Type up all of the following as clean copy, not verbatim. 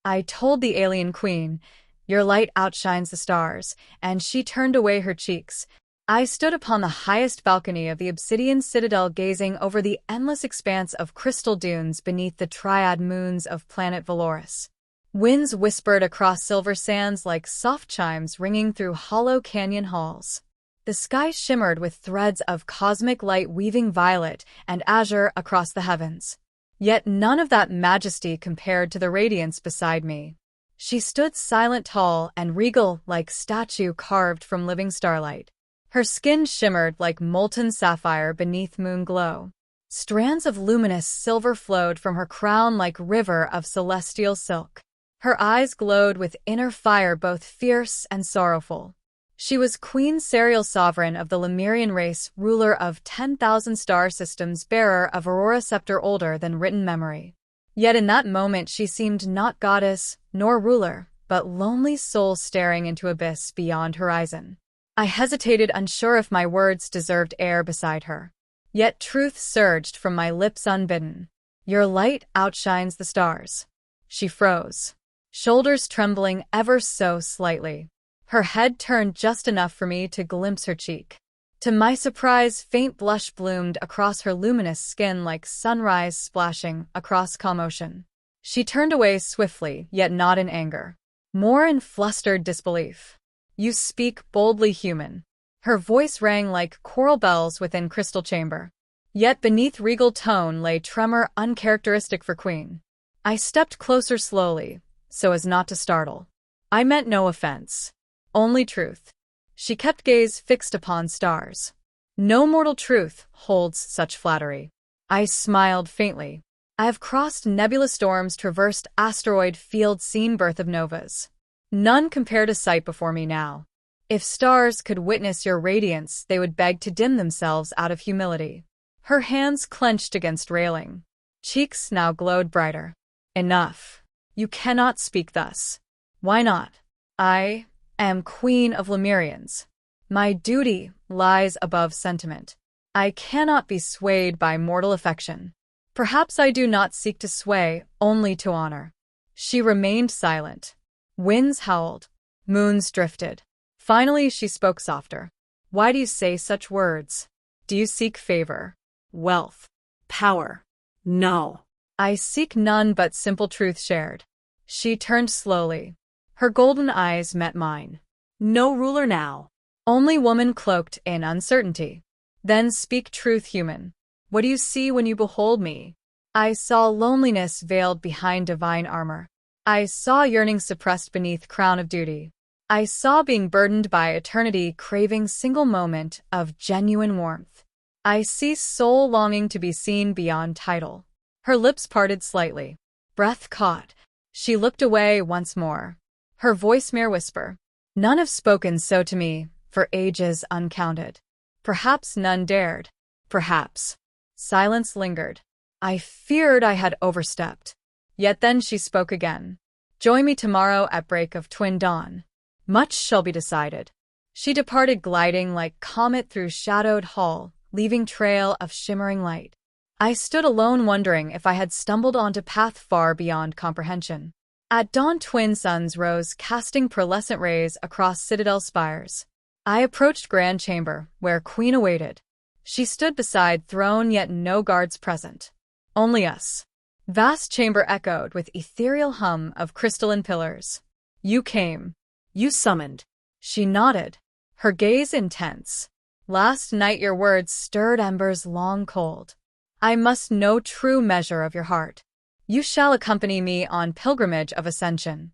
I told the alien queen, "Your light outshines the stars," and she turned away her cheeks. I stood upon the highest balcony of the obsidian citadel gazing over the endless expanse of crystal dunes beneath the triad moons of planet Valoris. Winds whispered across silver sands like soft chimes ringing through hollow canyon halls. The sky shimmered with threads of cosmic light weaving violet and azure across the heavens. Yet none of that majesty compared to the radiance beside me. She stood silent, tall, and regal like statue carved from living starlight. Her skin shimmered like molten sapphire beneath moon glow. Strands of luminous silver flowed from her crown like river of celestial silk. Her eyes glowed with inner fire, both fierce and sorrowful. She was Queen Serial, sovereign of the Lemurian race, ruler of 10,000 star systems, bearer of Aurora scepter older than written memory. Yet in that moment she seemed not goddess, nor ruler, but lonely soul staring into abyss beyond horizon. I hesitated, unsure if my words deserved air beside her. Yet truth surged from my lips unbidden. "Your light outshines the stars." She froze, shoulders trembling ever so slightly. Her head turned just enough for me to glimpse her cheek. To my surprise, faint blush bloomed across her luminous skin like sunrise splashing across calm ocean. She turned away swiftly, yet not in anger. More in flustered disbelief. "You speak boldly, human." Her voice rang like choral bells within crystal chamber. Yet beneath regal tone lay tremor uncharacteristic for queen. I stepped closer slowly, so as not to startle. "I meant no offense. Only truth." She kept gaze fixed upon stars. "No mortal truth holds such flattery." I smiled faintly. "I have crossed nebulous storms, traversed asteroid fields, seen birth of novas. None compare to sight before me now. If stars could witness your radiance, they would beg to dim themselves out of humility." Her hands clenched against railing. Cheeks now glowed brighter. "Enough. You cannot speak thus." "Why not? I am Queen of Lemurians. My duty lies above sentiment. I cannot be swayed by mortal affection." "Perhaps I do not seek to sway, only to honor." She remained silent. Winds howled. Moons drifted. Finally she spoke softer. "Why do you say such words? Do you seek favor? Wealth? Power?" "No. I seek none but simple truth shared." She turned slowly. Her golden eyes met mine. "No ruler now. Only woman cloaked in uncertainty." "Then speak truth, human. What do you see when you behold me?" I saw loneliness veiled behind divine armor. I saw yearning suppressed beneath crown of duty. I saw being burdened by eternity, craving single moment of genuine warmth. I see soul longing to be seen beyond title. Her lips parted slightly. Breath caught. She looked away once more. Her voice mere whisper. "None have spoken so to me, for ages uncounted." Perhaps none dared. Perhaps. Silence lingered. I feared I had overstepped. Yet then she spoke again. "Join me tomorrow at break of twin dawn. Much shall be decided." She departed, gliding like comet through shadowed hall, leaving trail of shimmering light. I stood alone, wondering if I had stumbled onto path far beyond comprehension. At dawn, twin suns rose, casting pearlescent rays across citadel spires. I approached grand chamber, where queen awaited. She stood beside throne, yet no guards present. Only us. Vast chamber echoed with ethereal hum of crystalline pillars. "You came. You summoned." She nodded, her gaze intense. "Last night your words stirred embers long cold. I must know true measure of your heart. You shall accompany me on pilgrimage of ascension."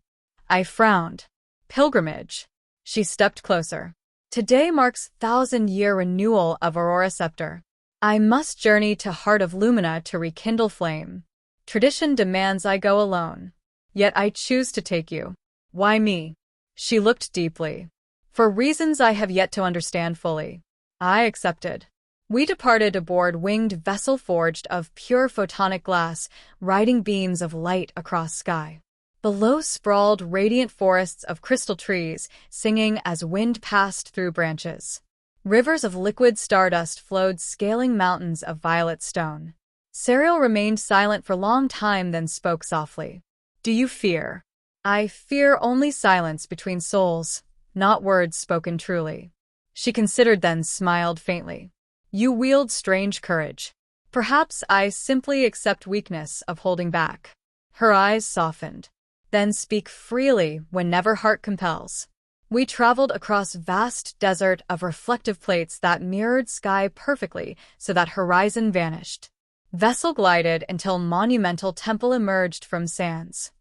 I frowned. Pilgrimage? She stepped closer. "Today marks 1,000-year renewal of Aurora scepter. I must journey to heart of Lumina to rekindle flame. Tradition demands I go alone. Yet I choose to take you." "Why me?" She looked deeply. "For reasons I have yet to understand fully." I accepted. We departed aboard winged vessel forged of pure photonic glass, riding beams of light across sky. Below sprawled radiant forests of crystal trees, singing as wind passed through branches. Rivers of liquid stardust flowed, scaling mountains of violet stone. Serial remained silent for a long time, then spoke softly. "Do you fear?" I fear only silence between souls, not words spoken truly. She considered, then smiled faintly. You wield strange courage. Perhaps I simply accept weakness of holding back. Her eyes softened. Then speak freely whenever heart compels. We traveled across vast desert of reflective plates that mirrored sky perfectly so that horizon vanished. Vessel glided until monumental temple emerged from sands.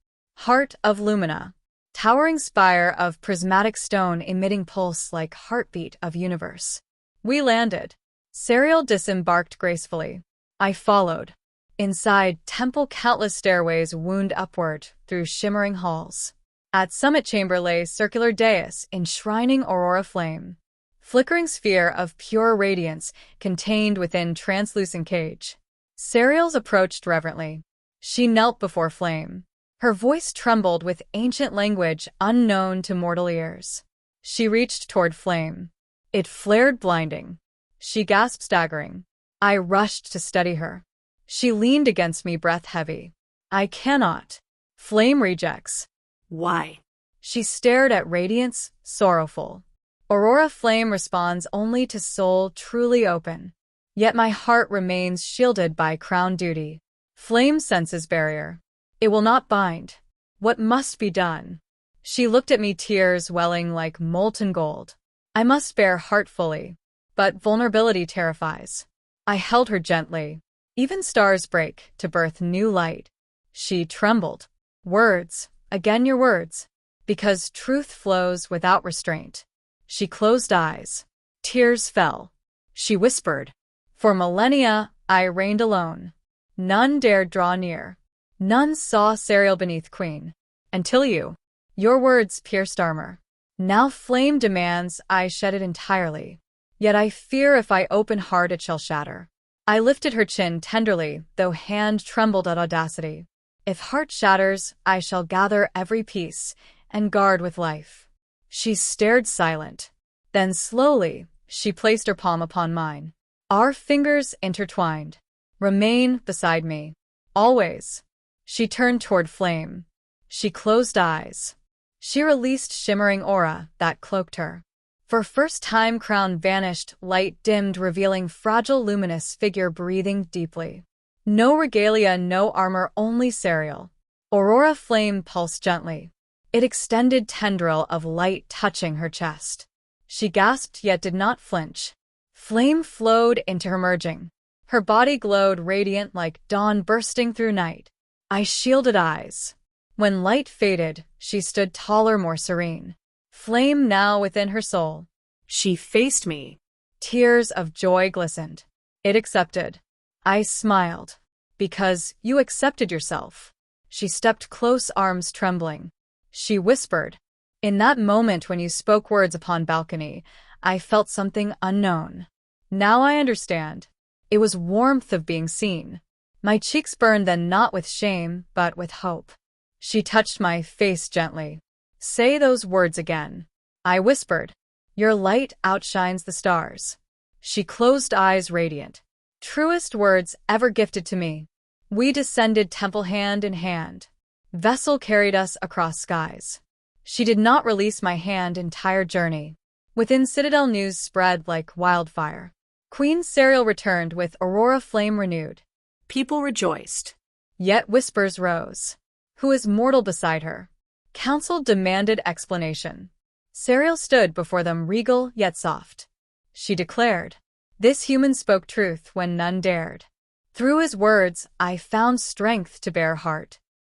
Heart of lumina. Towering spire of prismatic stone emitting pulse like heartbeat of universe. We landed. Serial disembarked gracefully. I followed. Inside, temple countless stairways wound upward through shimmering halls. At summit chamber lay circular dais enshrining aurora flame. Flickering sphere of pure radiance contained within translucent cage. Serials approached reverently. She knelt before flame. Her voice trembled with ancient language unknown to mortal ears. She reached toward flame. It flared blinding. She gasped staggering. I rushed to steady her. She leaned against me, breath heavy. I cannot. Flame rejects. Why? She stared at radiance, sorrowful. Aurora flame responds only to soul truly open. Yet my heart remains shielded by crown duty. Flame senses barrier. It will not bind. What must be done? She looked at me, tears welling like molten gold. I must bear heart fully. But vulnerability terrifies. I held her gently. Even stars break to birth new light. She trembled. Words, again your words. Because truth flows without restraint. She closed eyes. Tears fell. She whispered. For millennia, I reigned alone. None dared draw near. None saw Serial beneath queen. Until you. Your words pierced armor. Now flame demands I shed it entirely. Yet I fear if I open heart it shall shatter. I lifted her chin tenderly, though hand trembled at audacity. If heart shatters, I shall gather every piece and guard with life. She stared silent. Then slowly, she placed her palm upon mine. Our fingers intertwined. Remain beside me. Always. She turned toward flame. She closed eyes. She released shimmering aura that cloaked her. For first time crown vanished, light dimmed, revealing fragile luminous figure breathing deeply. No regalia, no armor, only Serial. Aurora flame pulsed gently. It extended tendril of light touching her chest. She gasped yet did not flinch. Flame flowed into her merging. Her body glowed radiant like dawn bursting through night. I shielded eyes. When light faded, she stood taller, more serene. Flame now within her soul. She faced me. Tears of joy glistened. It accepted. I smiled. Because you accepted yourself. She stepped close, arms trembling. She whispered. In that moment when you spoke words upon balcony, I felt something unknown. Now I understand. It was warmth of being seen. My cheeks burned then, not with shame, but with hope. She touched my face gently. Say those words again. I whispered. Your light outshines the stars. She closed eyes radiant. Truest words ever gifted to me. We descended temple hand in hand. Vessel carried us across skies. She did not release my hand entire journey. Within Citadel news spread like wildfire. Queen Serial returned with aurora flame renewed. People rejoiced. Yet whispers rose. Who is mortal beside her? Council demanded explanation. Serial stood before them, regal yet soft. She declared. This human spoke truth when none dared. Through his words, I found strength to bear heart.